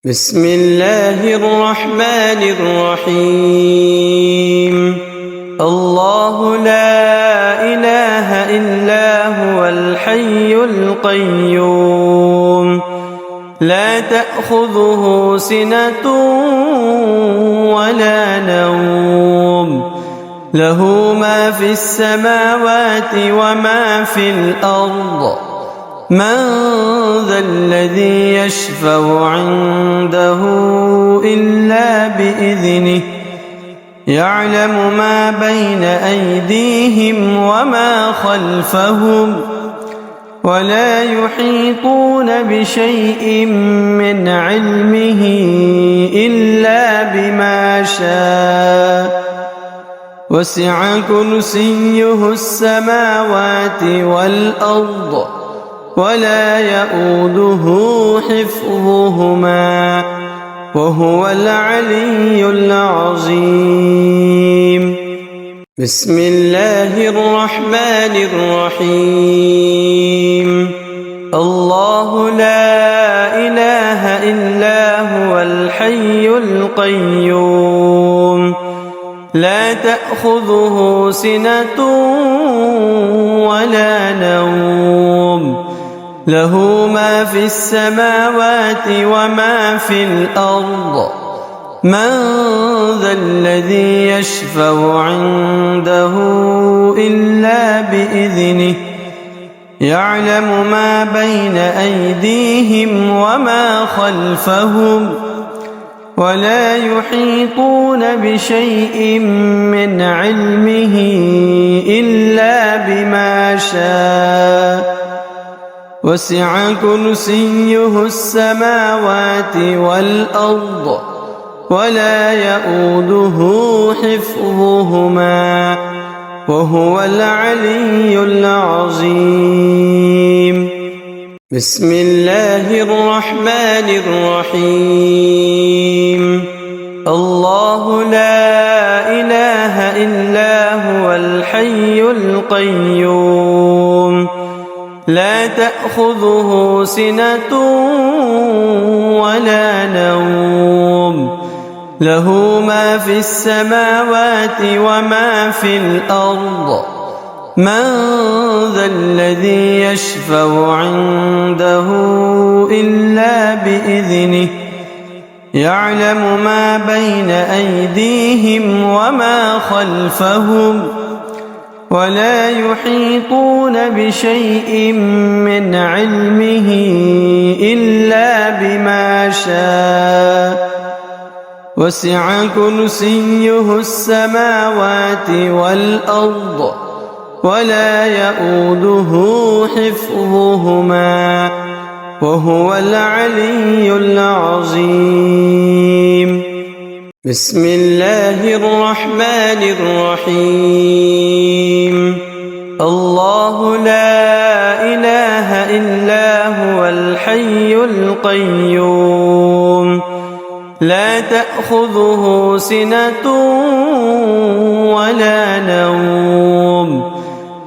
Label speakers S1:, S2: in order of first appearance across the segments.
S1: بسم الله الرحمن الرحيم. الله لا إله إلا هو الحي القيوم، لا تأخذه سنة ولا نوم، له ما في السماوات وما في الأرض. من ذا الذي يشفع عنده إلا بإذنه، يعلم ما بين أيديهم وما خلفهم، ولا يحيطون بشيء من علمه إلا بما شاء. وسع كرسيه السماوات والأرض، ولا يؤوده حفظهما، وهو العلي العظيم. بسم الله الرحمن الرحيم. الله لا إله إلا هو الحي القيوم، لا تأخذه سنة ولا نوم، له ما في السماوات وما في الأرض. من ذا الذي يشفع عنده إلا بإذنه، يعلم ما بين أيديهم وما خلفهم، ولا يحيطون بشيء من علمه إلا بما شاء. وسع كرسيه السماوات والأرض، ولا يؤوده حفظهما، وهو العلي العظيم. بسم الله الرحمن الرحيم. الله لا إله إلا هو الحي القيوم، لا تأخذه سنة ولا نوم، له ما في السماوات وما في الأرض. من ذا الذي يشفع عنده إلا بإذنه، يعلم ما بين أيديهم وما خلفهم، ولا يحيطون بشيء من علمه إلا بما شاء. وسع كرسيه السماوات والأرض، ولا يؤوده حفظهما، وهو العلي العظيم. بسم الله الرحمن الرحيم. الله لا إله إلا هو الحي القيوم، لا تأخذه سنة ولا نوم،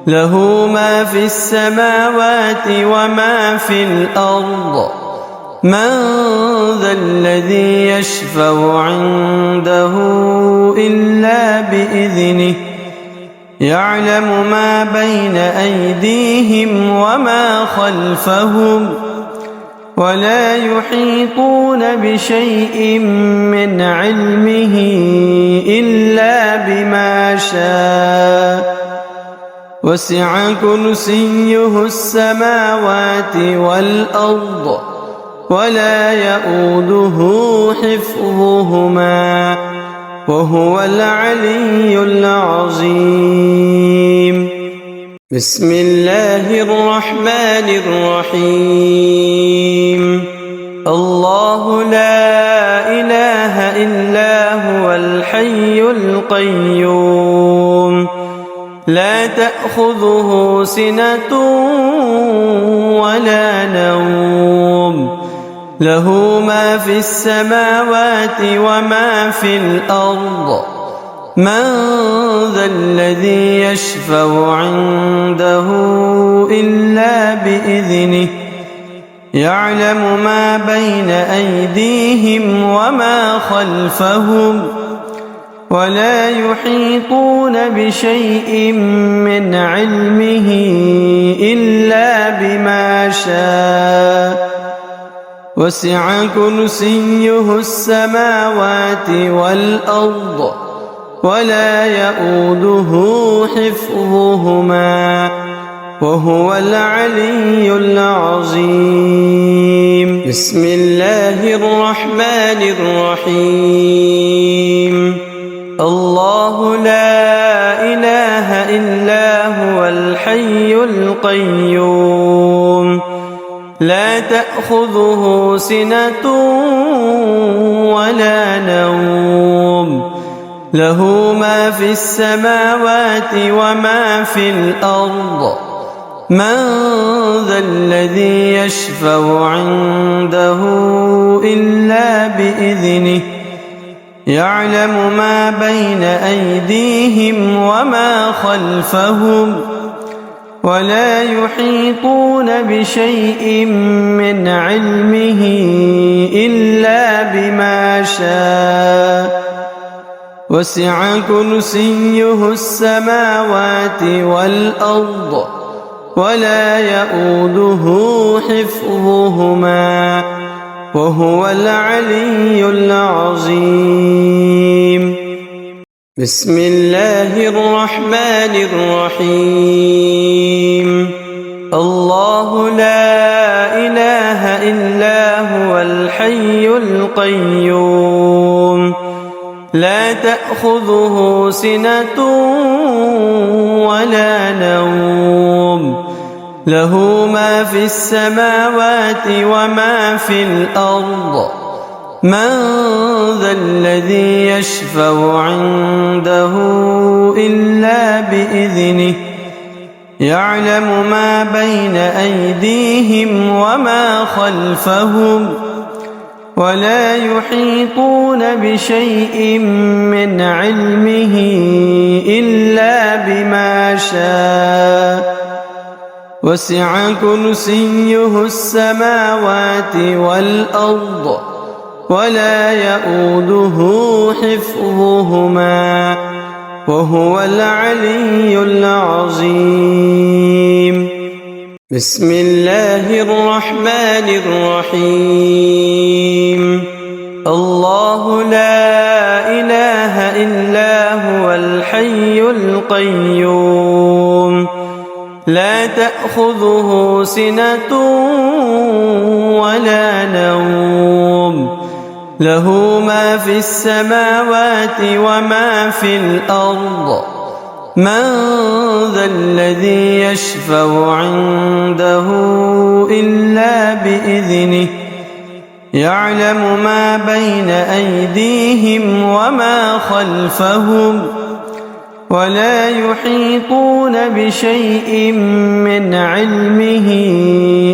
S1: له ما في السماوات وما في الأرض. من ذا الذي يشفع عنده إلا بإذنه، يعلم ما بين أيديهم وما خلفهم، ولا يحيطون بشيء من علمه إلا بما شاء. وسع كرسيه السماوات والأرض، ولا يؤوده حفظهما، وهو العلي العظيم. بسم الله الرحمن الرحيم. الله لا إله إلا هو الحي القيوم، لا تأخذه سنة ولا نوم، له ما في السماوات وما في الأرض. من ذا الذي يشفع عنده إلا بإذنه، يعلم ما بين أيديهم وما خلفهم ولا يحيطون بشيء من علمه إلا بما شاء وسع كرسيه السماوات والأرض ولا يؤوده حفظهما وهو العلي العظيم. بسم الله الرحمن الرحيم. الله لا إله إلا هو الحي القيوم لا تأخذه سنة ولا نوم له ما في السماوات وما في الأرض من ذا الذي يشفع عنده إلا بإذنه يعلم ما بين أيديهم وما خلفهم ولا يحيطون بشيء من علمه إلا بما شاء وسع كرسيه السماوات والأرض ولا يؤوده حفظهما وهو العلي العظيم. بسم الله الرحمن الرحيم. الله لا إله إلا هو الحي القيوم لا تأخذه سنة ولا نوم له ما في السماوات وما في الأرض من ذا الذي يشفع عنده إلا بإذنه يعلم ما بين أيديهم وما خلفهم ولا يحيطون بشيء من علمه إلا بما شاء وسع كرسيه السماوات والأرض ولا يؤوده حفظهما وهو العلي العظيم. بسم الله الرحمن الرحيم. الله لا إله إلا هو الحي القيوم لا تأخذه سنة ولا نوم له ما في السماوات وما في الأرض من ذا الذي يشفع عنده إلا بإذنه يعلم ما بين أيديهم وما خلفهم ولا يحيطون بشيء من علمه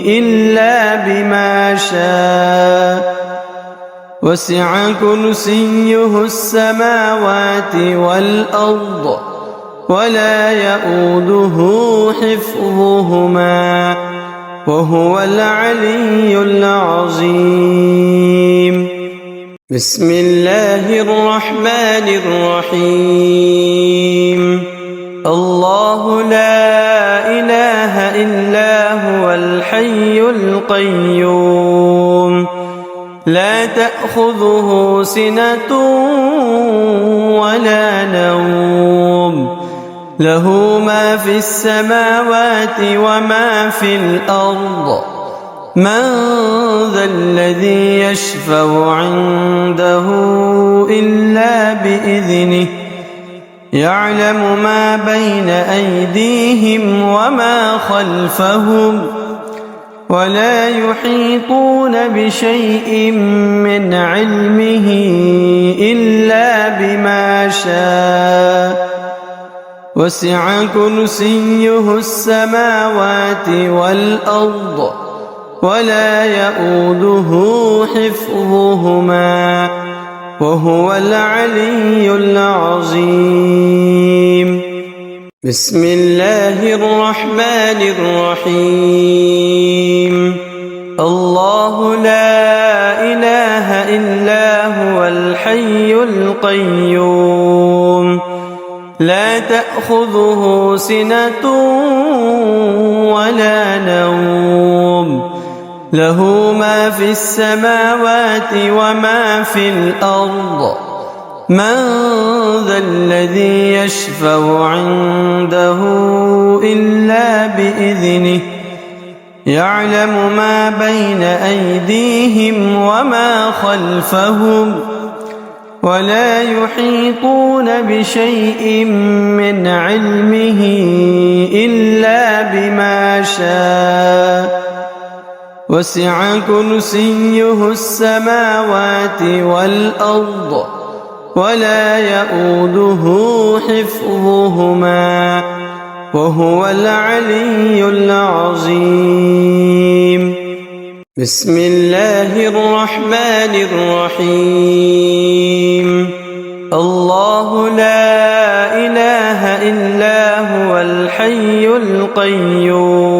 S1: إلا بما شاء وسع كرسيه السماوات والأرض ولا يؤوده حفظهما وهو العلي العظيم. بسم الله الرحمن الرحيم. الله لا إله إلا هو الحي القيوم لا تأخذه سنة ولا نوم له ما في السماوات وما في الأرض من ذا الذي يشفع عنده إلا بإذنه يعلم ما بين أيديهم وما خلفهم ولا يحيطون بشيء من علمه إلا بما شاء وسع كرسيه السماوات والأرض ولا يؤوده حفظهما وهو العلي العظيم. بسم الله الرحمن الرحيم. الله الحي القيوم لا تأخذه سنة ولا نوم له ما في السماوات وما في الأرض من ذا الذي يشفع عنده إلا بإذنه يعلم ما بين أيديهم وما خلفهم ولا يحيطون بشيء من علمه إلا بما شاء وسع كرسيه السماوات والأرض ولا يؤوده حفظهما وهو العلي العظيم بسم الله الرحمن الرحيم الله لا إله إلا هو الحي القيوم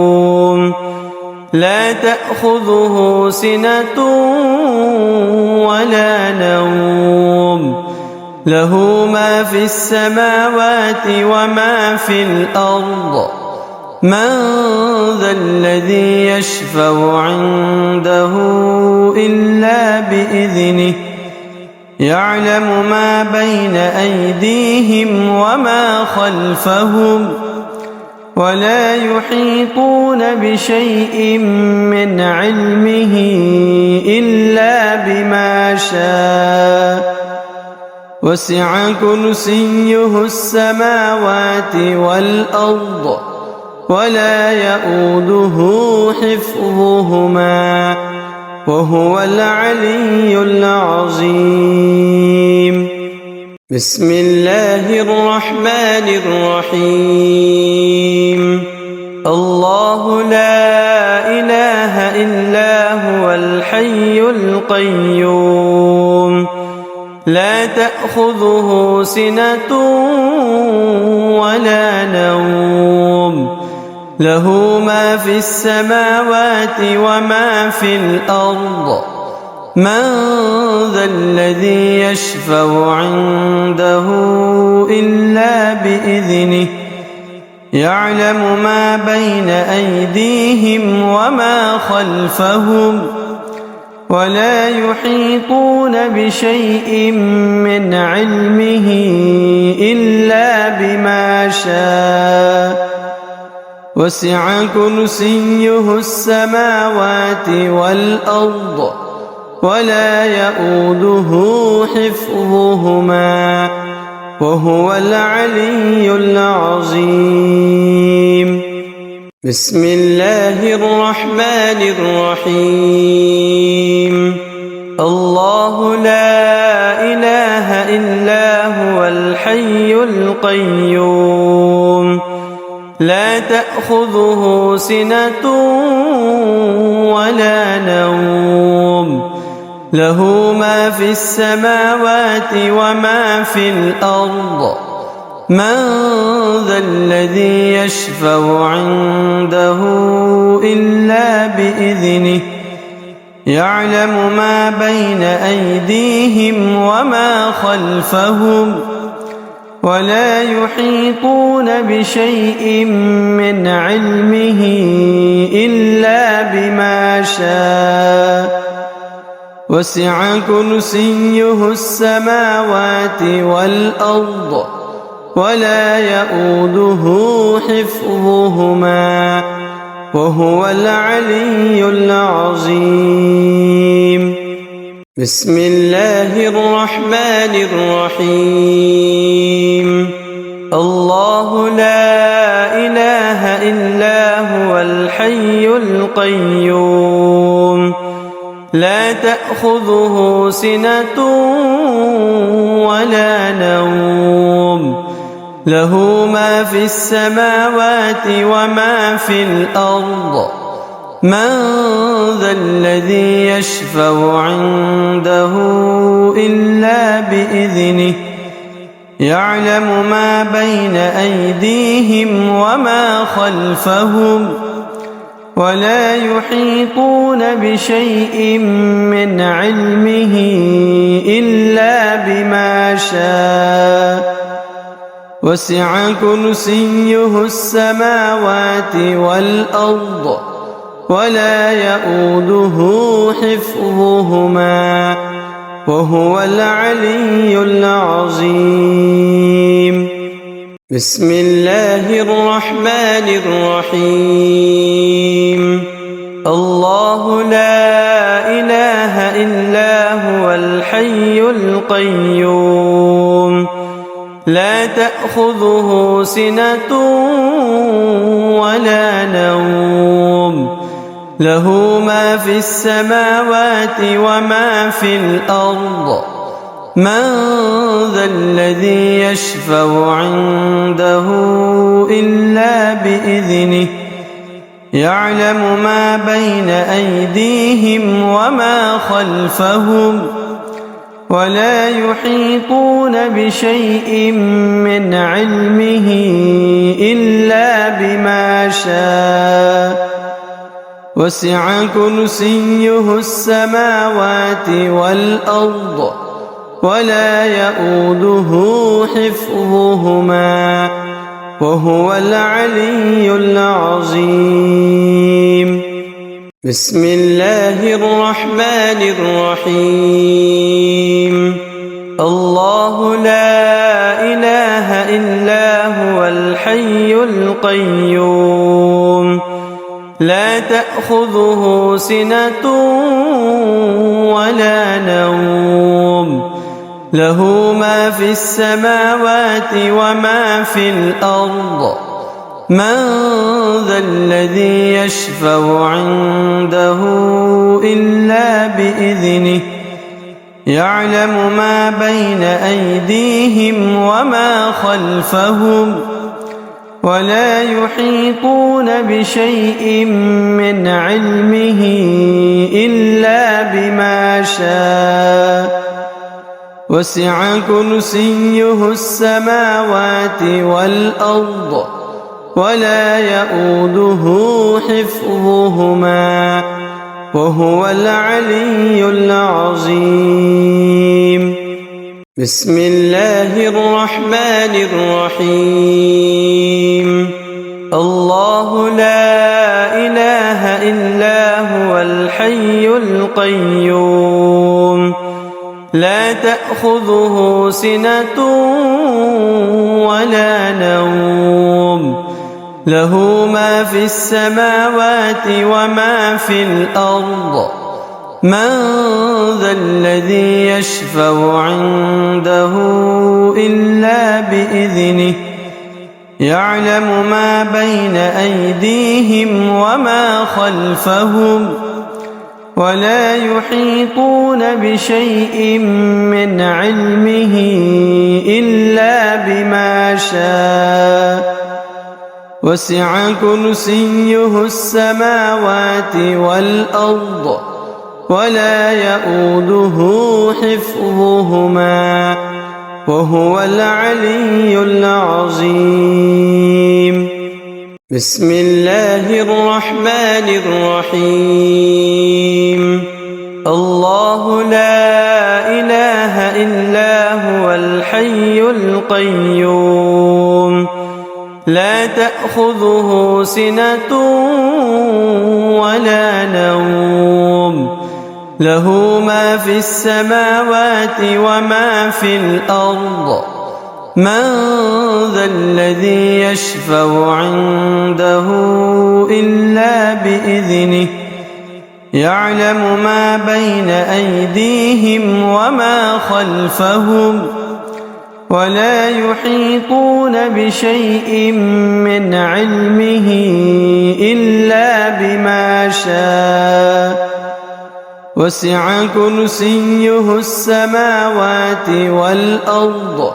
S1: لا تأخذه سنة ولا نوم له ما في السماوات وما في الأرض من ذا الذي يشفع عنده إلا بإذنه يعلم ما بين أيديهم وما خلفهم ولا يحيطون بشيء من علمه إلا بما شاء وسع كرسيه السماوات والأرض ولا يؤوده حفظهما وهو العلي العظيم بسم الله الرحمن الرحيم الله لا إله إلا هو الحي القيوم لا تأخذه سنة ولا نوم له ما في السماوات وما في الأرض من ذا الذي يشفع عنده إلا بإذنه يعلم ما بين أيديهم وما خلفهم ولا يحيطون بشيء من علمه إلا بما شاء وسع كرسيه السماوات والأرض ولا يؤوده حفظهما وهو العلي العظيم بسم الله الرحمن الرحيم الله لا إله إلا هو الحي القيوم لا تأخذه سنة ولا نوم له ما في السماوات وما في الأرض من ذا الذي يشفع عنده إلا بإذنه يعلم ما بين أيديهم وما خلفهم ولا يحيطون بشيء من علمه إلا بما شاء وسع كرسيه السماوات والأرض ولا يؤوده حفظهما وهو العلي العظيم بسم الله الرحمن الرحيم الله لا إله إلا هو الحي القيوم لا تأخذه سنة ولا نوم له ما في السماوات وما في الأرض من ذا الذي يشفع عنده إلا بإذنه يعلم ما بين أيديهم وما خلفهم ولا يحيطون بشيء من علمه إلا شاء وسع كرسيه السماوات والأرض ولا يئوده حفظهما وهو العلي العظيم. بسم الله الرحمن الرحيم. الله لا إله إلا هو الحي القيوم لا تأخذه سنة ولا نوم له ما في السماوات وما في الأرض من ذا الذي يشفع عنده إلا بإذنه يعلم ما بين أيديهم وما خلفهم ولا يحيطون بشيء من علمه إلا بما شاء وسع كرسيه السماوات والأرض ولا يئوده حفظهما وهو العلي العظيم. بسم الله الرحمن الرحيم. الله لا إله إلا هو الحي القيوم لا تأخذه سنة ولا نوم له ما في السماوات وما في الأرض من ذا الذي يشفع عنده إلا بإذنه يعلم ما بين أيديهم وما خلفهم ولا يحيطون بشيء من علمه إلا بما شاء وسع كرسيه السماوات والأرض ولا يئوده حفظهما وهو العلي العظيم. بسم الله الرحمن الرحيم. الله لا إله إلا هو الحي القيوم لا تأخذه سنة ولا نوم له ما في السماوات وما في الأرض من ذا الذي يشفع عنده إلا بإذنه يعلم ما بين أيديهم وما خلفهم ولا يحيطون بشيء من علمه إلا بما شاء وسع كرسيه السماوات والأرض ولا يئوده حفظهما وهو العلي العظيم. بسم الله الرحمن الرحيم. الله لا إله إلا هو الحي القيوم لا تأخذه سنة ولا نوم له ما في السماوات وما في الأرض من ذا الذي يشفع عنده إلا بإذنه يعلم ما بين أيديهم وما خلفهم ولا يحيطون بشيء من علمه إلا بما شاء وسع كرسيه السماوات والأرض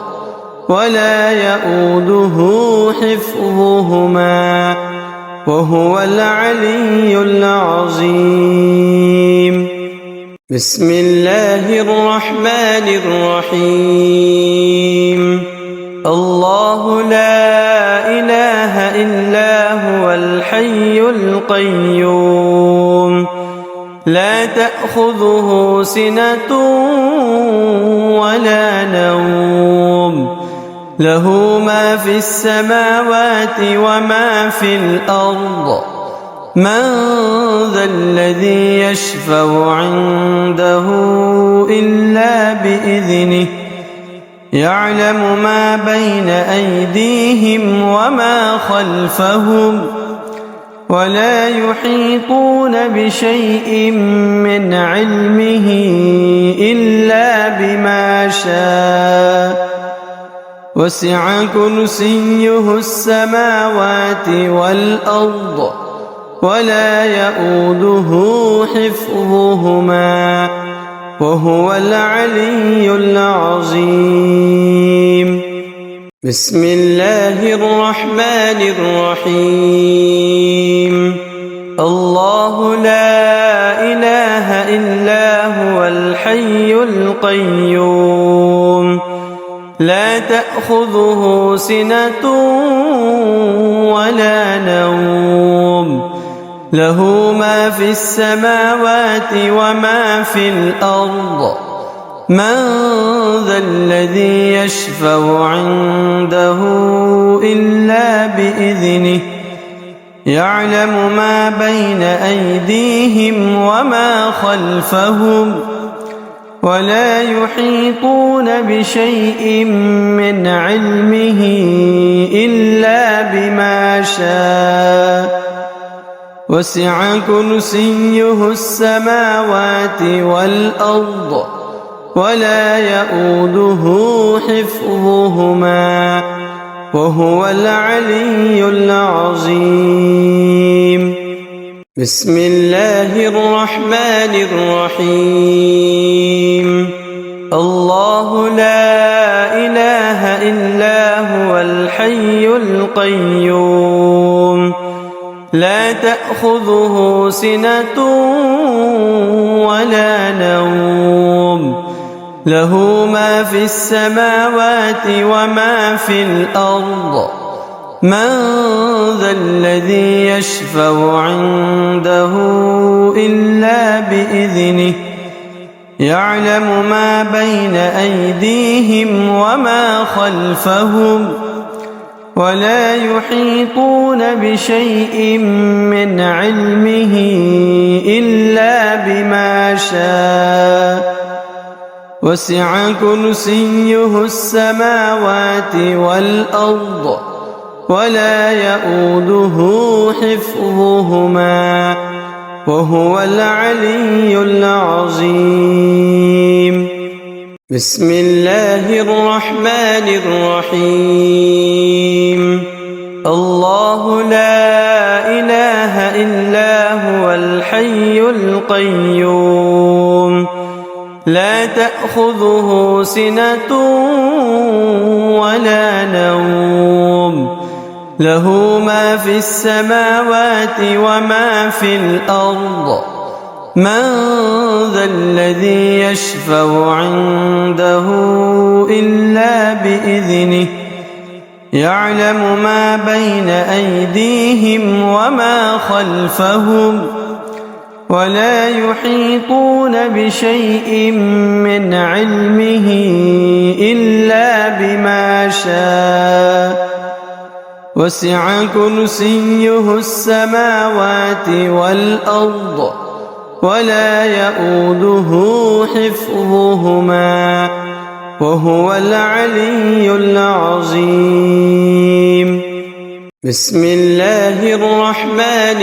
S1: ولا يئوده حفظهما وهو العلي العظيم. بسم الله الرحمن الرحيم. الله لا إله إلا هو الحي القيوم لا تأخذه سنة ولا نوم له ما في السماوات وما في الأرض من ذا الذي يشفع عنده إلا بإذنه يعلم ما بين أيديهم وما خلفهم ولا يحيطون بشيء من علمه إلا بما شاء وسع كرسيه السماوات والأرض ولا يؤوده حفظهما وهو العلي العظيم. بسم الله الرحمن الرحيم. الله لا إله إلا هو الحي القيوم لا تأخذه سنة ولا نوم له ما في السماوات وما في الأرض من ذا الذي يشفع عنده إلا بإذنه يعلم ما بين أيديهم وما خلفهم ولا يحيطون بشيء من علمه إلا بما شاء وسع كرسيه السماوات والأرض ولا يؤوده حفظهما وهو العلي العظيم. بسم الله الرحمن الرحيم. الله لا إله إلا هو الحي القيوم لا تأخذه سنة ولا نوم له ما في السماوات وما في الأرض من ذا الذي يشفع عنده إلا بإذنه يعلم ما بين أيديهم وما خلفهم ولا يحيطون بشيء من علمه إلا بما شاء وسع كرسيه السماوات والأرض ولا يؤوده حفظهما وهو العلي العظيم. بسم الله الرحمن الرحيم. الله لا إله إلا هو الحي القيوم لا تأخذه سنة ولا نوم له ما في السماوات وما في الأرض من ذا الذي يشفع عنده إلا بإذنه يعلم ما بين أيديهم وما خلفهم ولا يحيطون بشيء من علمه إلا بما شاء وسع كرسيه السماوات والأرض ولا يؤوده حفظهما وهو العلي العظيم. بسم الله الرحمن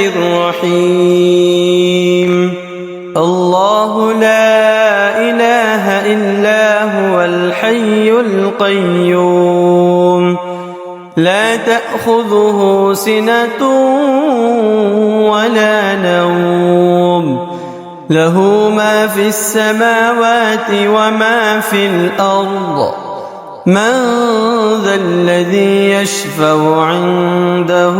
S1: الرحيم. الله لا إله إلا هو الحي القيوم لا تأخذه سنة ولا نوم له ما في السماوات وما في الأرض من ذا الذي يشفع عنده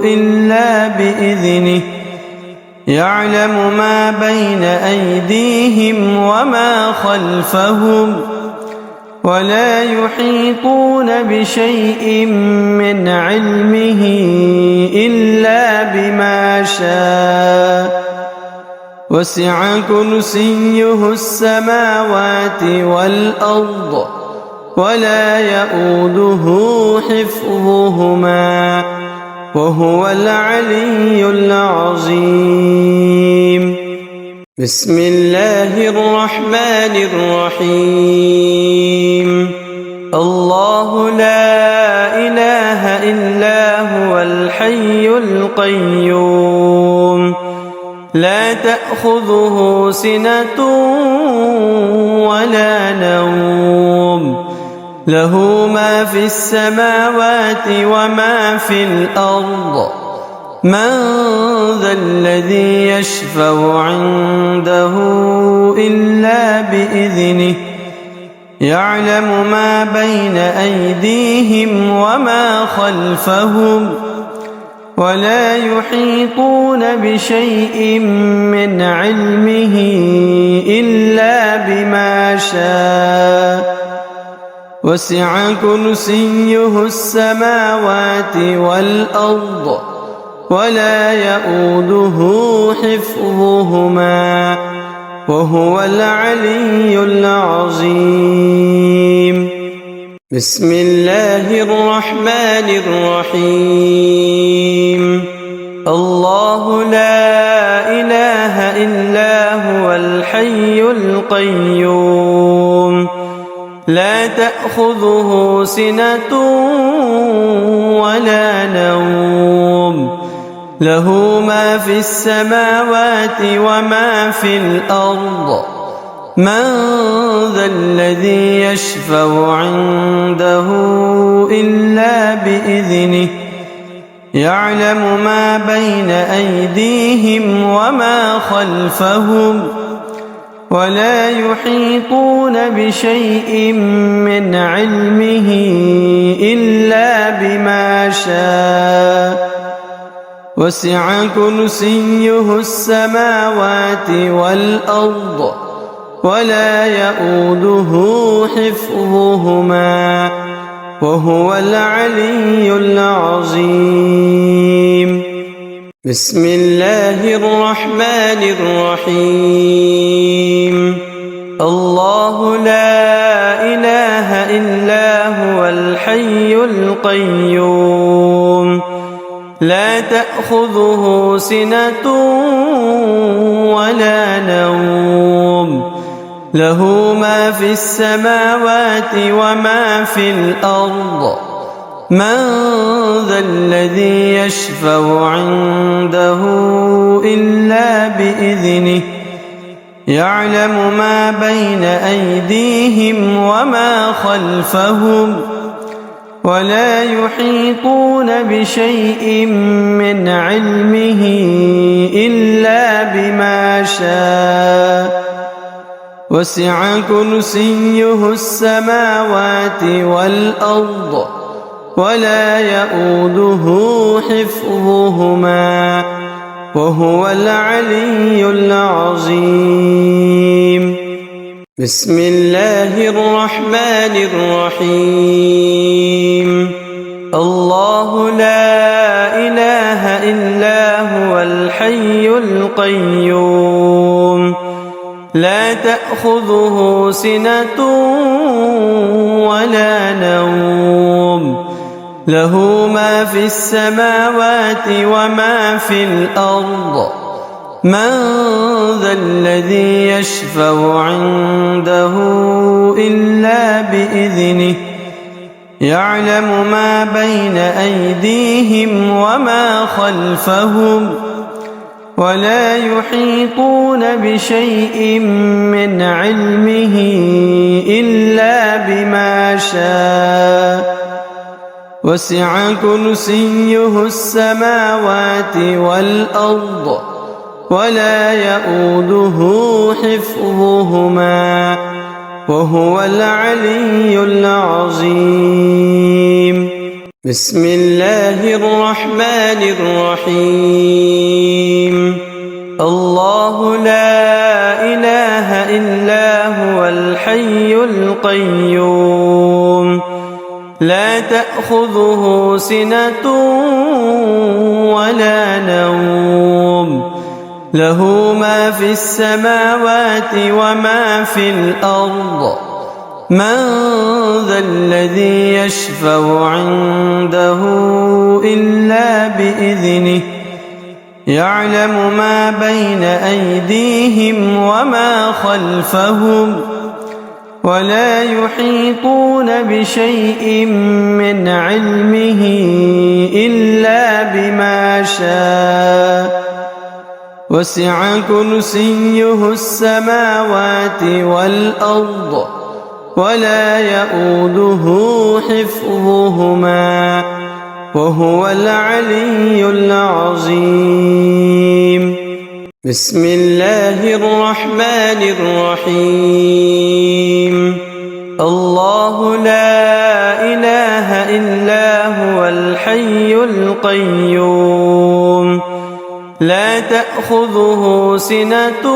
S1: إلا بإذنه يعلم ما بين أيديهم وما خلفهم ولا يحيطون بشيء من علمه إلا بما شاء وسع كرسيه السماوات والأرض ولا يؤوده حفظهما وهو العلي العظيم. بسم الله الرحمن الرحيم. الله لا إله إلا هو الحي القيوم لا تأخذه سنة ولا نوم له ما في السماوات وما في الأرض من ذا الذي يشفع عنده إلا بإذنه يعلم ما بين أيديهم وما خلفهم ولا يحيطون بشيء من علمه إلا بما شاء وسع كرسيه السماوات والأرض ولا يؤوده حفظهما وهو العلي العظيم. بسم الله الرحمن الرحيم. الله لا إله إلا هو الحي القيوم لا تأخذه سنة ولا نوم له ما في السماوات وما في الأرض من ذا الذي يشفع عنده إلا بإذنه يعلم ما بين أيديهم وما خلفهم ولا يحيطون بشيء من علمه إلا بما شاء وسع كرسيه السماوات والأرض ولا يؤوده حفظهما وهو العلي العظيم. بسم الله الرحمن الرحيم. الله لا إله إلا هو الحي القيوم لا تأخذه سنة ولا نوم له ما في السماوات وما في الأرض من ذا الذي يشفع عنده إلا بإذنه يعلم ما بين أيديهم وما خلفهم ولا يحيطون بشيء من علمه إلا بما شاء وسع كرسيه السماوات والأرض ولا يؤوده حفظهما وهو العلي العظيم. بسم الله الرحمن الرحيم. الله لا إله إلا هو الحي القيوم لا تأخذه سنة ولا نوم له ما في السماوات وما في الأرض من ذا الذي يشفع عنده إلا بإذنه يعلم ما بين أيديهم وما خلفهم ولا يحيطون بشيء من علمه إلا بما شاء وسع كرسيه السماوات والأرض ولا يؤوده حفظهما وهو العلي العظيم. بسم الله الرحمن الرحيم. الله لا إله إلا هو الحي القيوم لا تأخذه سنة ولا نوم له ما في السماوات وما في الأرض من ذا الذي يشفع عنده إلا بإذنه يعلم ما بين أيديهم وما خلفهم ولا يحيطون بشيء من علمه إلا بما شاء وسع كرسيه السماوات والأرض ولا يؤوده حفظهما وهو العلي العظيم. بسم الله الرحمن الرحيم. الله لا إله إلا هو الحي القيوم لا تأخذه سنة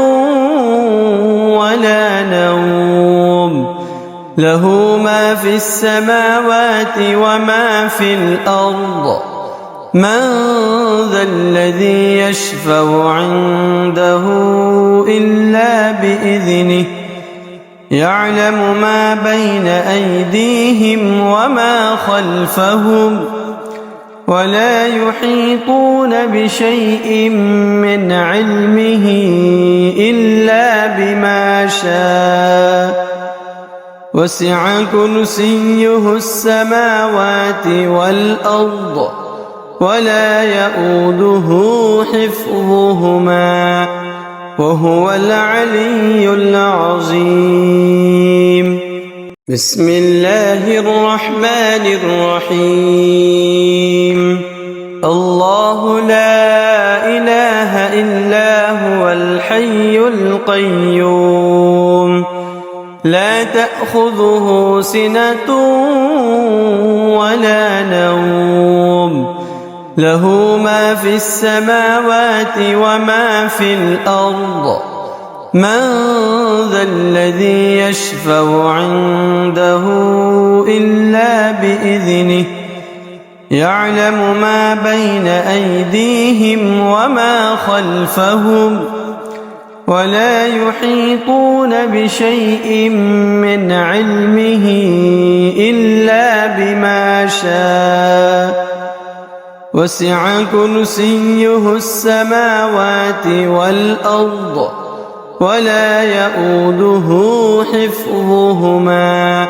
S1: ولا نوم له ما في السماوات وما في الأرض من ذا الذي يشفع عنده إلا بإذنه يعلم ما بين أيديهم وما خلفهم ولا يحيطون بشيء من علمه إلا بما شاء وسع كرسيه السماوات والأرض ولا يؤوده حفظهما وهو العلي العظيم. بسم الله الرحمن الرحيم. الله لا إله إلا هو الحي القيوم لا تأخذه سنة ولا نوم له ما في السماوات وما في الأرض من ذا الذي يشفع عنده إلا بإذنه يعلم ما بين أيديهم وما خلفهم ولا يحيطون بشيء من علمه إلا بما شاء وسع كرسيه السماوات والأرض ولا يؤوده حفظهما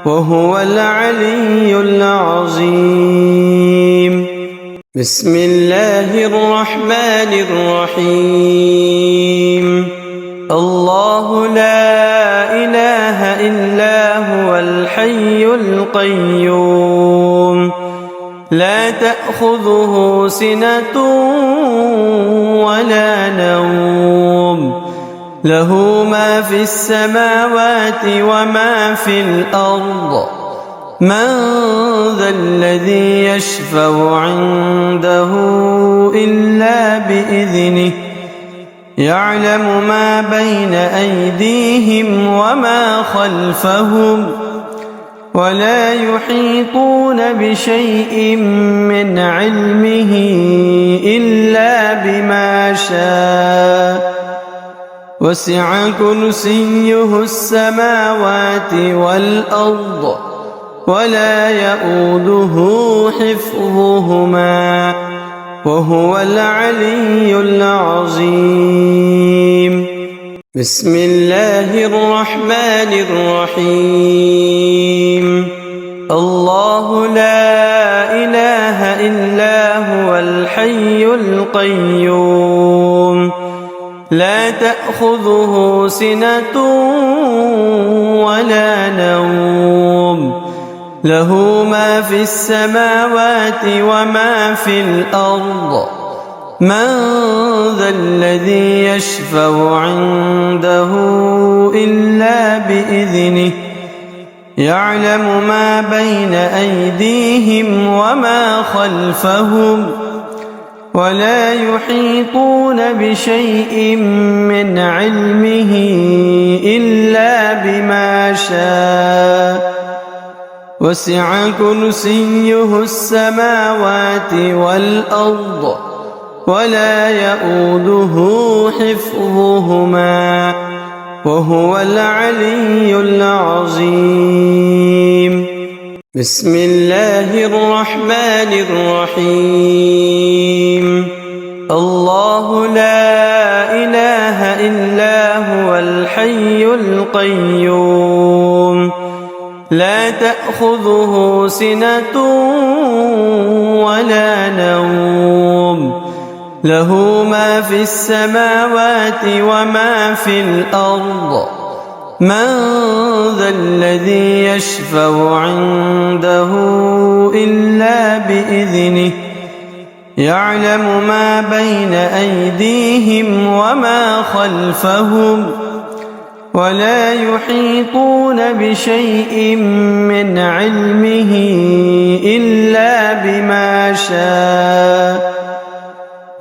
S1: وهو العلي العظيم. بسم الله الرحمن الرحيم. الله لا إله إلا هو الحي القيوم لا تأخذه سنة ولا نوم له ما في السماوات وما في الأرض من ذا الذي يشفع عنده إلا بإذنه يعلم ما بين أيديهم وما خلفهم ولا يحيطون بشيء من علمه إلا بما شاء وسع كرسيه السماوات والأرض ولا يؤوده حفظهما وهو العلي العظيم. بسم الله الرحمن الرحيم. الله لا إله إلا هو الحي القيوم لا تأخذه سنة ولا نوم له ما في السماوات وما في الأرض من ذا الذي يشفع عنده إلا بإذنه يعلم ما بين أيديهم وما خلفهم ولا يحيطون بشيء من علمه إلا بما شاء وسع كرسيه السماوات والأرض ولا يؤوده حفظهما وهو العلي العظيم. بسم الله الرحمن الرحيم. الله لا إله إلا هو الحي القيوم لا تأخذه سنة ولا نوم له ما في السماوات وما في الأرض من ذا الذي يشفع عنده إلا بإذنه يعلم ما بين أيديهم وما خلفهم ولا يحيطون بشيء من علمه إلا بما شاء وسع كرسيه السماوات والأرض ولا يؤوده حفظهما وهو العلي العظيم. بسم الله الرحمن الرحيم. الله لا إله إلا هو الحي القيوم لا تأخذه سنة ولا نوم له ما في السماوات وما في الأرض من ذا الذي يشفع عنده إلا بإذنه يعلم ما بين أيديهم وما خلفهم ولا يحيطون بشيء من علمه إلا بما شاء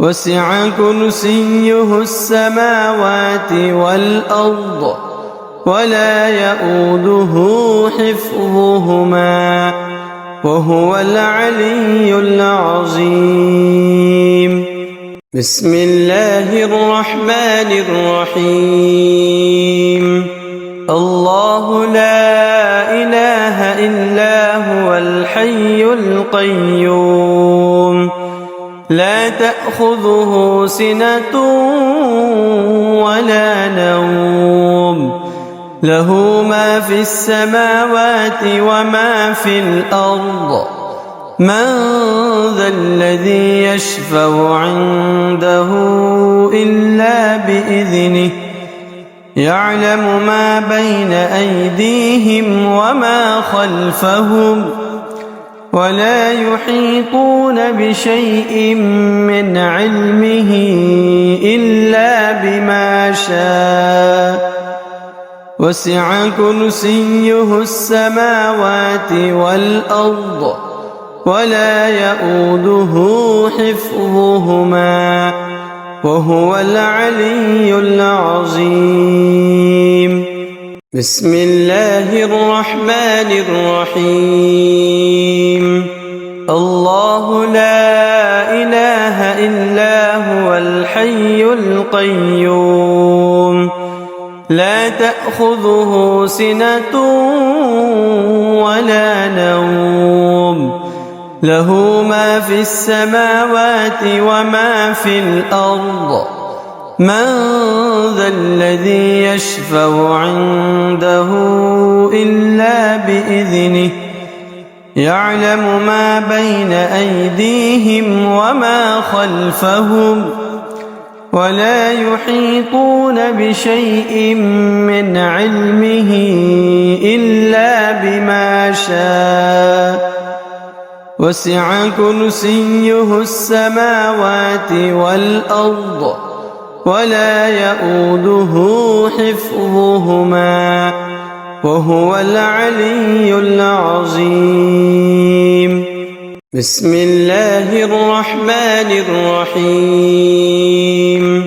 S1: وسع كرسيه السماوات والأرض ولا يؤوده حفظهما وهو العلي العظيم. بسم الله الرحمن الرحيم. الله لا إله إلا هو الحي القيوم لا تأخذه سنة ولا نوم له ما في السماوات وما في الأرض من ذا الذي يشفع عنده إلا بإذنه يعلم ما بين أيديهم وما خلفهم ولا يحيطون بشيء من علمه إلا بما شاء وسع كرسيه السماوات والأرض ولا يؤوده حفظهما وهو العلي العظيم. بسم الله الرحمن الرحيم. الله لا إله إلا هو الحي القيوم لا تأخذه سنة ولا نوم له ما في السماوات وما في الأرض من ذا الذي يشفع عنده إلا بإذنه يعلم ما بين أيديهم وما خلفهم ولا يحيطون بشيء من علمه إلا بما شاء وسع كرسيه السماوات والأرض ولا يؤوده حفظهما وهو العلي العظيم. بسم الله الرحمن الرحيم.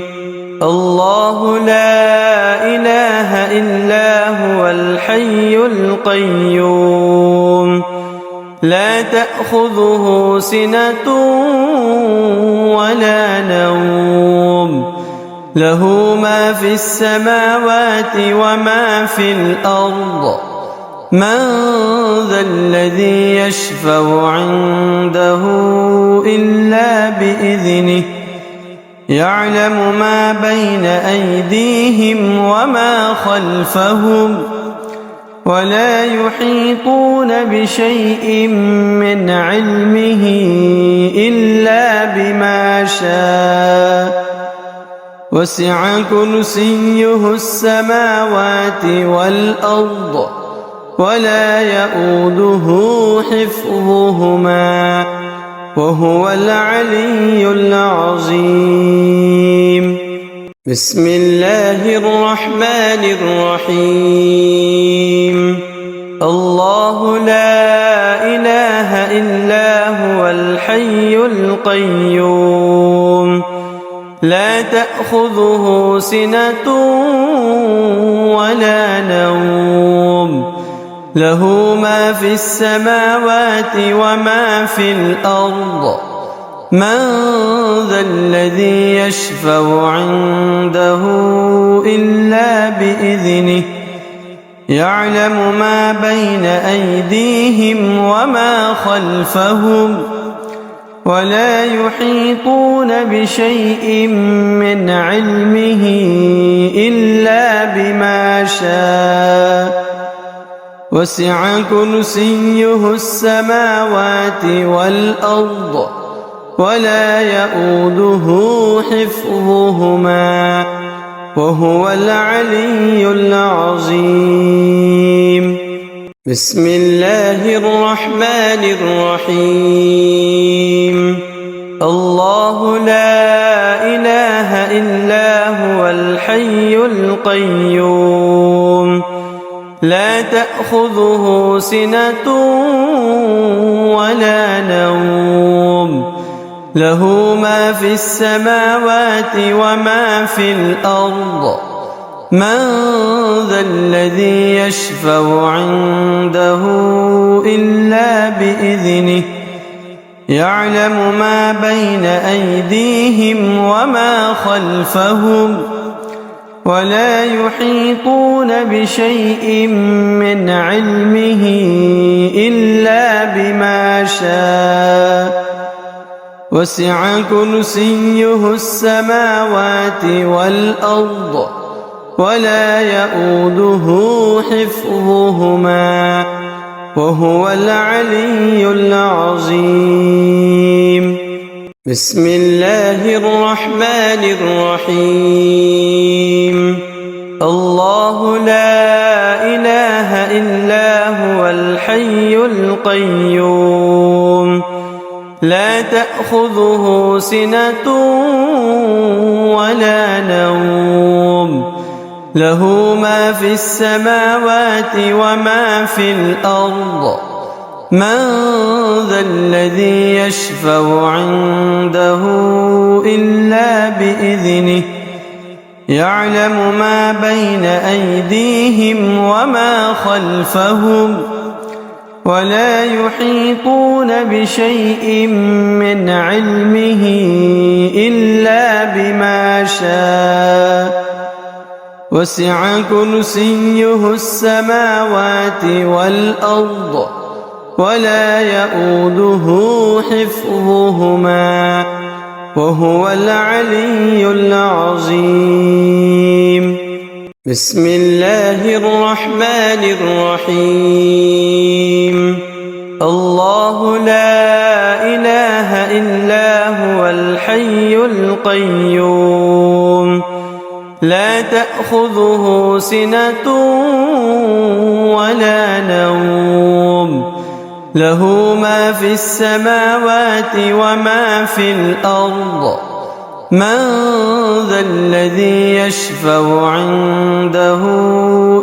S1: الله لا إله إلا هو الحي القيوم لا تأخذه سنة ولا نوم له ما في السماوات وما في الأرض من ذا الذي يشفع عنده إلا بإذنه يعلم ما بين أيديهم وما خلفهم ولا يحيطون بشيء من علمه إلا بما شاء وسع كرسيه السماوات والأرض ولا يؤوده حفظهما وهو العلي العظيم. بسم الله الرحمن الرحيم. الله لا إله إلا هو الحي القيوم لا تأخذه سنة ولا نوم له ما في السماوات وما في الأرض من ذا الذي يشفع عنده إلا بإذنه يعلم ما بين أيديهم وما خلفهم ولا يحيطون بشيء من علمه إلا بما شاء وسع كرسيه السماوات والأرض ولا يؤوده حفظهما وهو العلي العظيم. بسم الله الرحمن الرحيم. الله لا إله إلا هو الحي القيوم لا تأخذه سنة ولا نوم له ما في السماوات وما في الأرض من ذا الذي يشفع عنده إلا بإذنه يعلم ما بين أيديهم وما خلفهم ولا يحيطون بشيء من علمه إلا بما شاء وسع كرسيه السماوات والأرض ولا يؤوده حفظهما وهو العلي العظيم. بسم الله الرحمن الرحيم. الله لا إله إلا هو الحي القيوم لا تأخذه سنة ولا نوم له ما في السماوات وما في الأرض من ذا الذي يشفع عنده إلا بإذنه يعلم ما بين أيديهم وما خلفهم ولا يحيطون بشيء من علمه إلا بما شاء وسع كرسيه السماوات والأرض ولا يؤوده حفظهما وهو العلي العظيم. بسم الله الرحمن الرحيم. الله لا إله إلا هو الحي القيوم لا تأخذه سنة ولا نوم له ما في السماوات وما في الأرض من ذا الذي يشفع عنده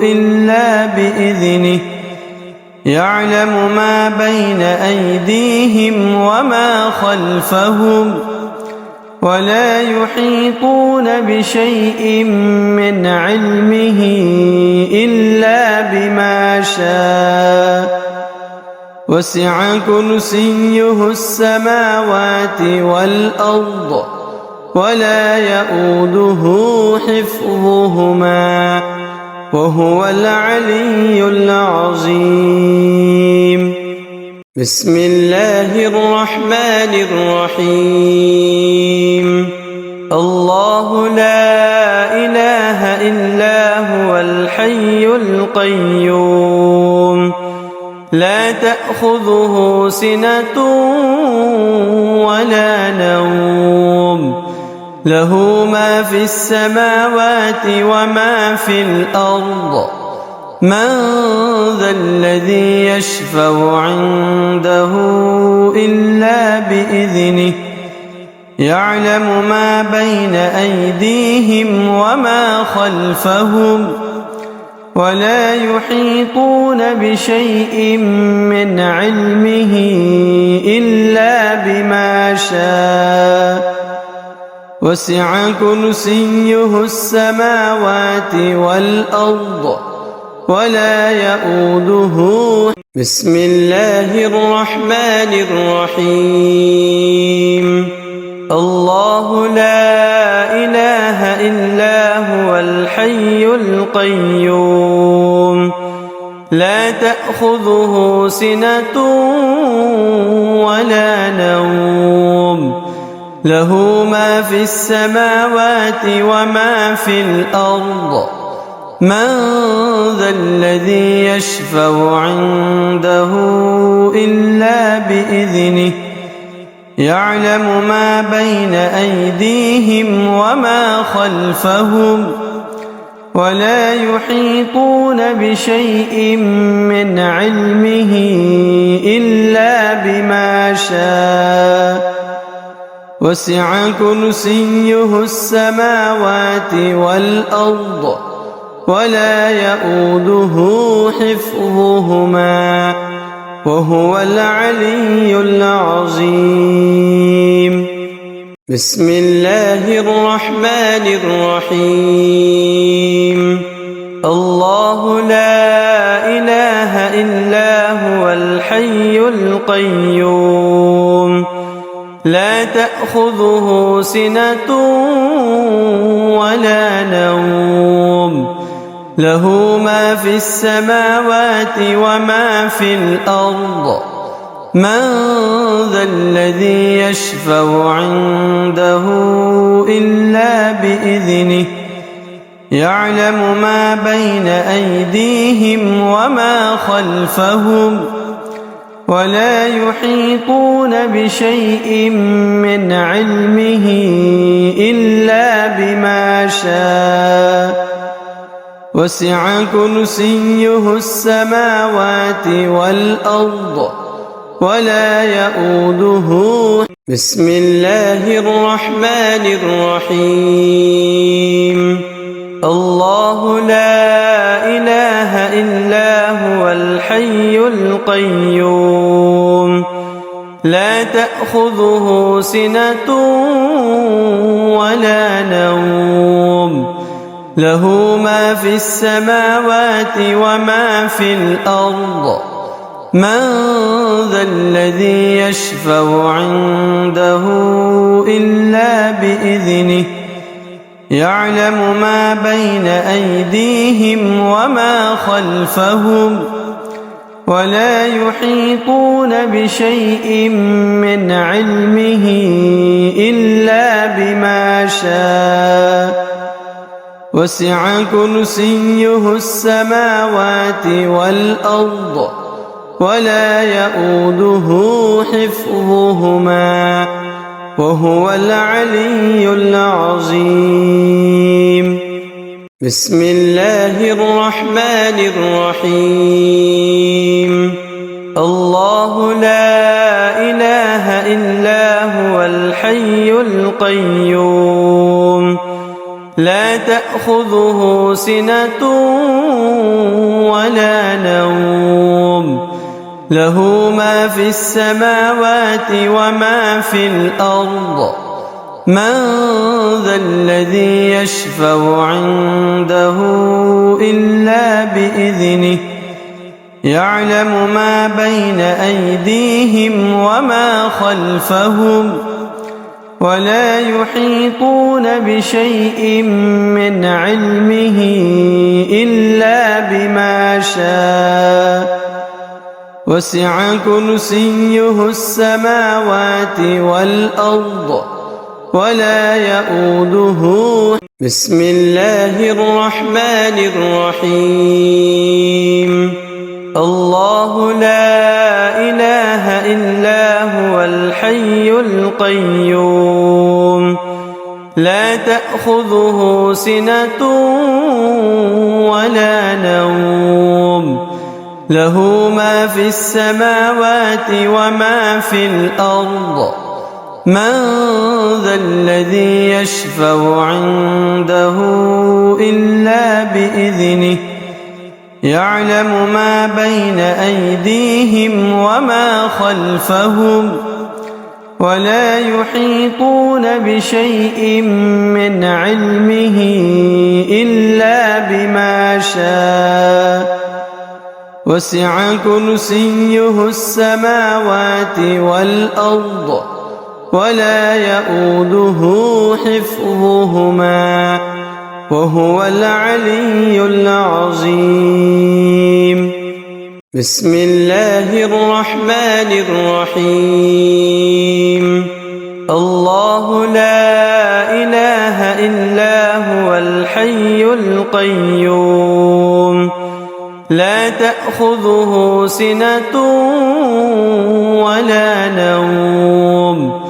S1: إلا بإذنه يعلم ما بين أيديهم وما خلفهم ولا يحيطون بشيء من علمه إلا بما شاء وسع كرسيه السماوات والأرض ولا يؤوده حفظهما وهو العلي العظيم. بسم الله الرحمن الرحيم. الله لا إله إلا هو الحي القيوم لا تأخذه سنة ولا نوم له ما في السماوات وما في الأرض من ذا الذي يشفع عنده إلا بإذنه يعلم ما بين أيديهم وما خلفهم ولا يحيطون بشيء من علمه إلا بما شاء وسع كرسيه السماوات والأرض ولا يؤوده. بسم الله الرحمن الرحيم. القيوم لا تأخذه سنة ولا نوم له ما في السماوات وما في الأرض من ذا الذي يشفع عنده إلا بإذنه يعلم ما بين أيديهم وما خلفهم ولا يحيطون بشيء من علمه إلا بما شاء وسع كرسيه السماوات والأرض ولا يؤوده حفظهما وهو العلي العظيم بسم الله الرحمن الرحيم الله لا إله إلا هو الحي القيوم لا تأخذه سنة ولا نوم له ما في السماوات وما في الأرض من ذا الذي يشفع عنده إلا بإذنه يعلم ما بين أيديهم وما خلفهم ولا يحيطون بشيء من علمه إلا بما شاء وسع كرسيه السماوات والأرض ولا يؤوده بسم الله الرحمن الرحيم الله لا إله إلا هو الحي القيوم لا تأخذه سنة ولا نوم له ما في السماوات وما في الأرض من ذا الذي يشفع عنده إلا بإذنه يعلم ما بين أيديهم وما خلفهم ولا يحيطون بشيء من علمه إلا بما شاء وسع كرسيه السماوات والأرض ولا يؤوده حفظهما وهو العلي العظيم بسم الله الرحمن الرحيم الله لا إله إلا هو الحي القيوم لا تأخذه سنة ولا نوم له ما في السماوات وما في الأرض من ذا الذي يشفع عنده إلا بإذنه يعلم ما بين أيديهم وما خلفهم ولا يحيطون بشيء من علمه إلا بما شاء وسع كرسيه السماوات والأرض ولا يؤوده بسم الله الرحمن الرحيم الله لا إله إلا هو الحي القيوم لا تأخذه سنة ولا نوم له ما في السماوات وما في الأرض من ذا الذي يشفع عنده إلا بإذنه يعلم ما بين أيديهم وما خلفهم ولا يحيطون بشيء من علمه إلا بما شاء وسع كرسيه السماوات والأرض ولا يؤوده حفظهما وهو العلي العظيم. بسم الله الرحمن الرحيم. الله لا إله إلا هو الحي القيوم لا تأخذه سنة ولا نوم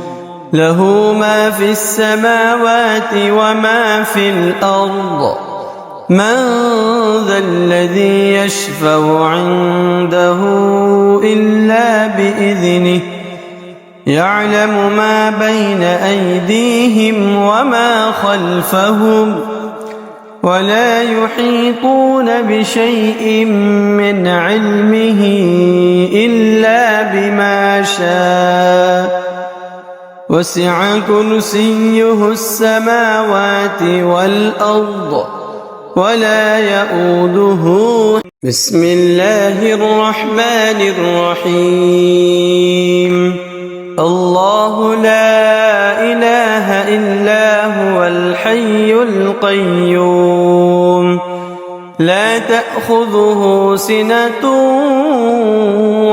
S1: له ما في السماوات وما في الأرض من ذا الذي يشفع عنده إلا بإذنه يعلم ما بين أيديهم وما خلفهم ولا يحيطون بشيء من علمه إلا بما شاء وسع كرسيه السماوات والأرض ولا يؤوده. بسم الله الرحمن الرحيم. الله لا إله إلا هو الحي القيوم لا تأخذه سنة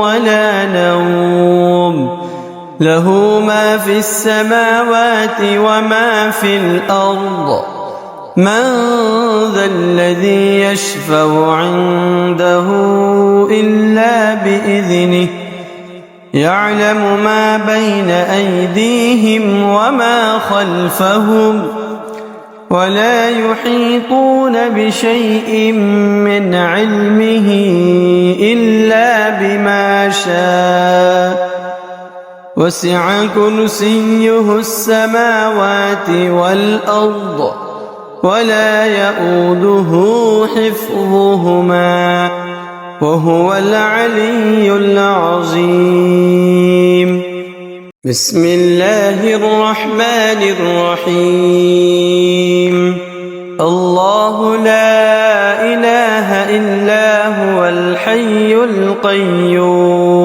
S1: ولا نوم له ما في السماوات وما في الأرض من ذا الذي يشفع عنده إلا بإذنه يعلم ما بين أيديهم وما خلفهم ولا يحيطون بشيء من علمه إلا بما شاء وسع كرسيه السماوات والأرض ولا يؤوده حفظهما وهو العلي العظيم. بسم الله الرحمن الرحيم. الله لا إله إلا هو الحي القيوم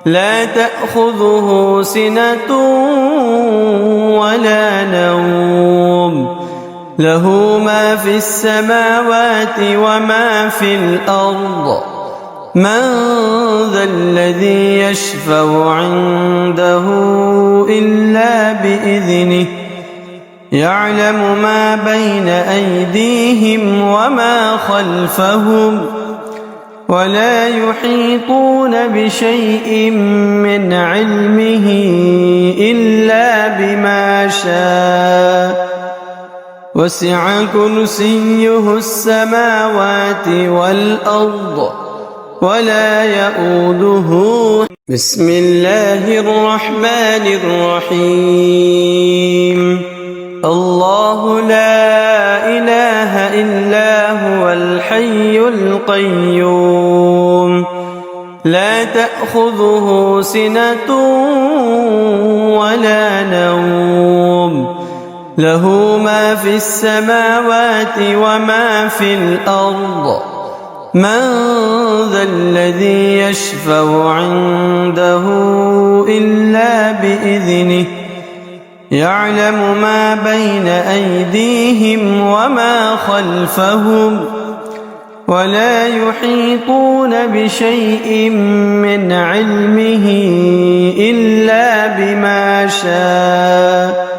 S1: لا تأخذه سنة ولا نوم له ما في السماوات وما في الأرض من ذا الذي يشفع عنده إلا بإذنه يعلم ما بين أيديهم وما خلفهم ولا يحيطون بشيء من علمه إلا بما شاء وسع كرسيه السماوات والأرض ولا يؤوده. بسم الله الرحمن الرحيم. الله لا إله إلا هو الحي القيوم لا تأخذه سنة ولا نوم له ما في السماوات وما في الأرض من ذا الذي يشفع عنده إلا بإذنه يعلم ما بين أيديهم وما خلفهم ولا يحيطون بشيء من علمه إلا بما شاء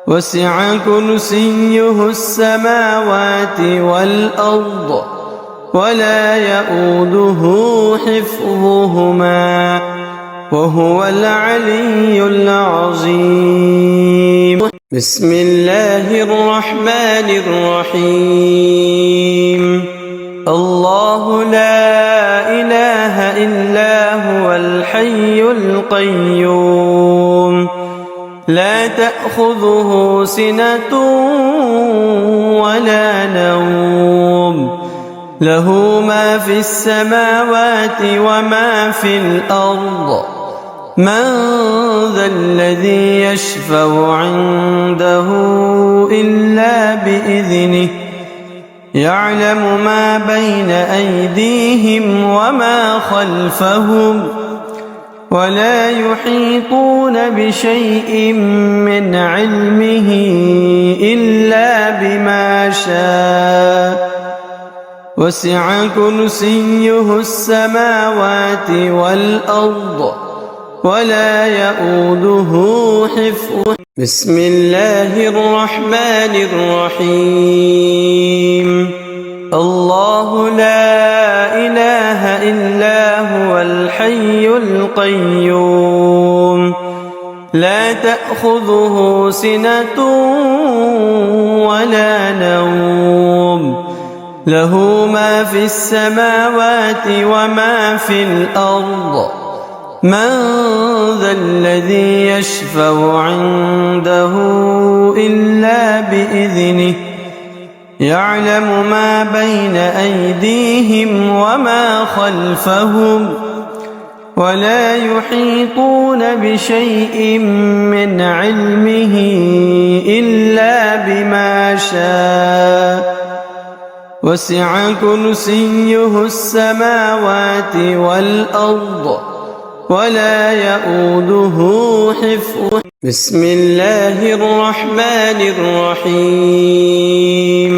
S1: وسع كرسيه السماوات والأرض ولا يؤوده حفظهما وهو العلي العظيم. بسم الله الرحمن الرحيم. الله لا إله إلا هو الحي القيوم لا تأخذه سنة ولا نوم له ما في السماوات وما في الأرض من ذا الذي يشفع عنده إلا بإذنه يعلم ما بين أيديهم وما خلفهم ولا يحيطون بشيء من علمه إلا بما شاء وسع كرسيه السماوات والأرض ولا يؤوده حفظهما. بسم الله الرحمن الرحيم. الله لا إله إلا هو الحي القيوم لا تأخذه سنة ولا نوم له ما في السماوات وما في الأرض من ذا الذي يشفع عنده إلا بإذنه يعلم ما بين أيديهم وما خلفهم ولا يحيطون بشيء من علمه إلا بما شاء وسع كرسيه السماوات والأرض ولا يؤوده حفظهما. بسم الله الرحمن الرحيم.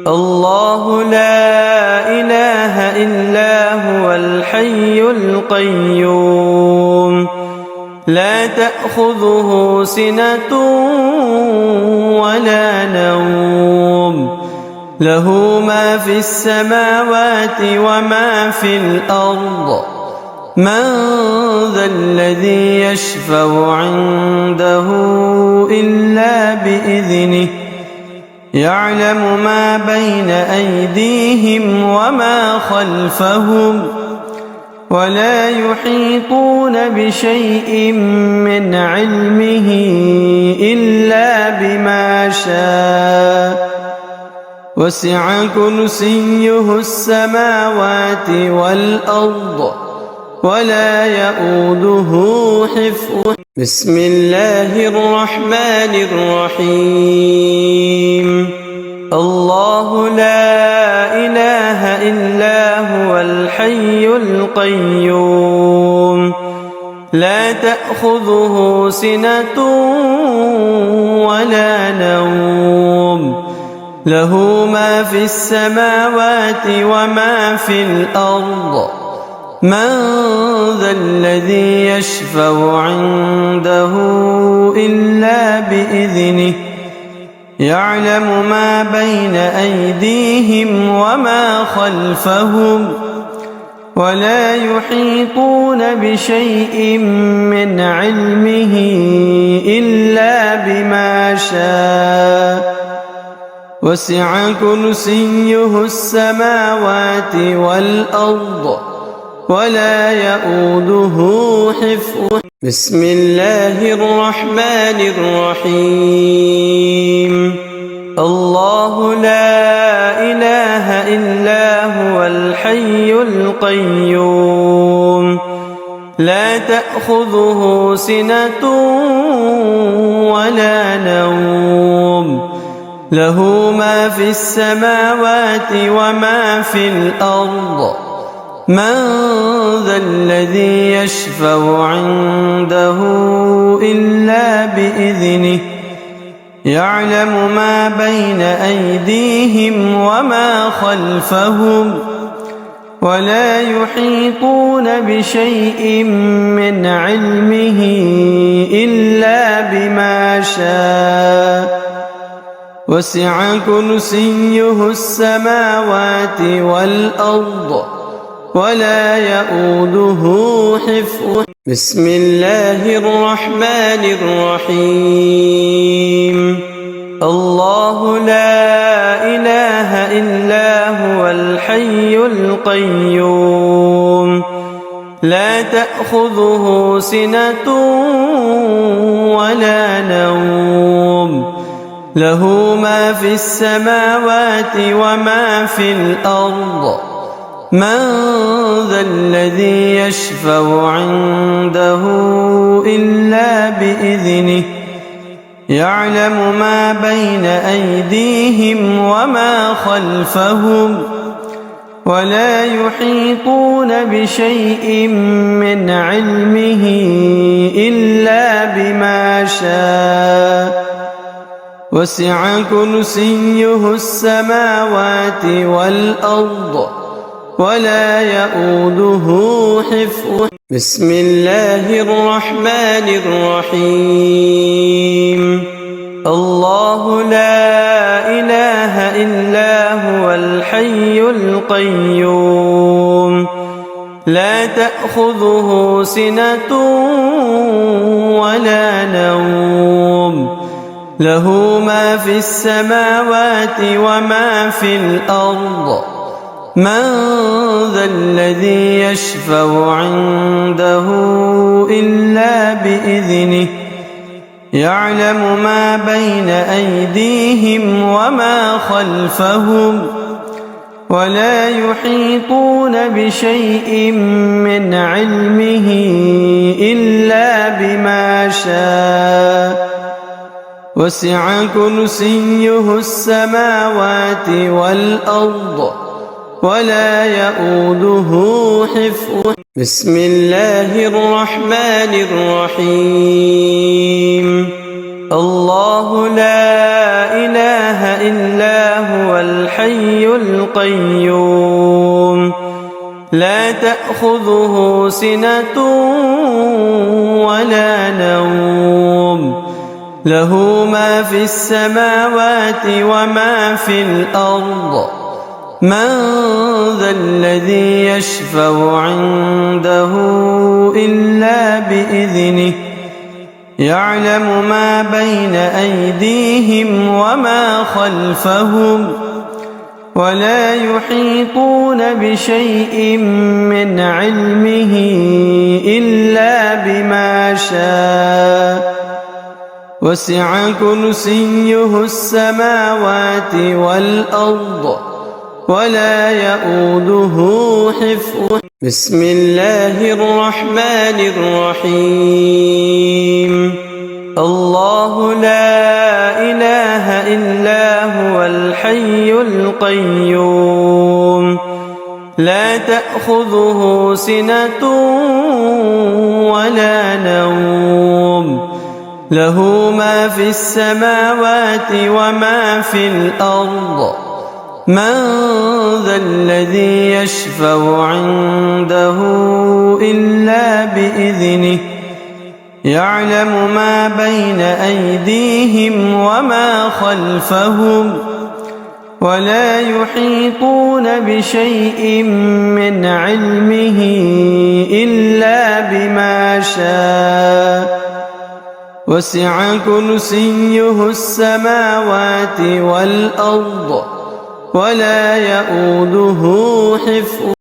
S1: الله لا إله إلا هو الحي القيوم لا تأخذه سنة ولا نوم له ما في السماوات وما في الأرض من ذا الذي يشفع عنده إلا بإذنه يعلم ما بين أيديهم وما خلفهم ولا يحيطون بشيء من علمه إلا بما شاء وسع كرسيه السماوات والأرض ولا يؤوده حفظهما. بسم الله الرحمن الرحيم. الله لا إله إلا هو الحي القيوم لا تأخذه سنة ولا نوم له ما في السماوات وما في الأرض من ذا الذي يشفع عنده إلا بإذنه يعلم ما بين أيديهم وما خلفهم ولا يحيطون بشيء من علمه إلا بما شاء وسع كرسيه السماوات والأرض ولا يؤوده حفظهما. بسم الله الرحمن الرحيم. الله لا إله إلا هو الحي القيوم لا تأخذه سنة ولا نوم له ما في السماوات وما في الأرض من ذا الذي يشفع عنده إلا بإذنه يعلم ما بين أيديهم وما خلفهم ولا يحيطون بشيء من علمه إلا بما شاء وسع كرسيه السماوات والأرض ولا يؤوده حفظهما. بسم الله الرحمن الرحيم. الله لا إله إلا هو الحي القيوم لا تأخذه سنة ولا نوم له ما في السماوات وما في الأرض من ذا الذي يشفع عنده إلا بإذنه يعلم ما بين أيديهم وما خلفهم ولا يحيطون بشيء من علمه إلا بما شاء وسع كرسيه السماوات والأرض ولا يؤوده حفظهما. بسم الله الرحمن الرحيم. الله لا إله إلا هو الحي القيوم لا تأخذه سنة ولا نوم له ما في السماوات وما في الأرض من ذا الذي يشفع عنده إلا بإذنه يعلم ما بين أيديهم وما خلفهم ولا يحيطون بشيء من علمه إلا بما شاء وسع كرسيه السماوات والأرض ولا يؤوده حفظهما. بسم الله الرحمن الرحيم. الله لا إله إلا هو الحي القيوم لا تأخذه سنة ولا نوم له ما في السماوات وما في الأرض من ذا الذي يشفع عنده إلا بإذنه يعلم ما بين أيديهم وما خلفهم ولا يحيطون بشيء من علمه إلا بما شاء وسع كرسيه السماوات والأرض ولا يؤوده حفظهما. بسم الله الرحمن الرحيم. الله لا إله إلا هو الحي القيوم لا تأخذه سنة ولا نوم له ما في السماوات وما في الأرض من ذا الذي يشفع عنده إلا بإذنه يعلم ما بين أيديهم وما خلفهم ولا يحيطون بشيء من علمه إلا بما شاء وسع كرسيه السماوات والأرض ولا يؤوده حفظهما.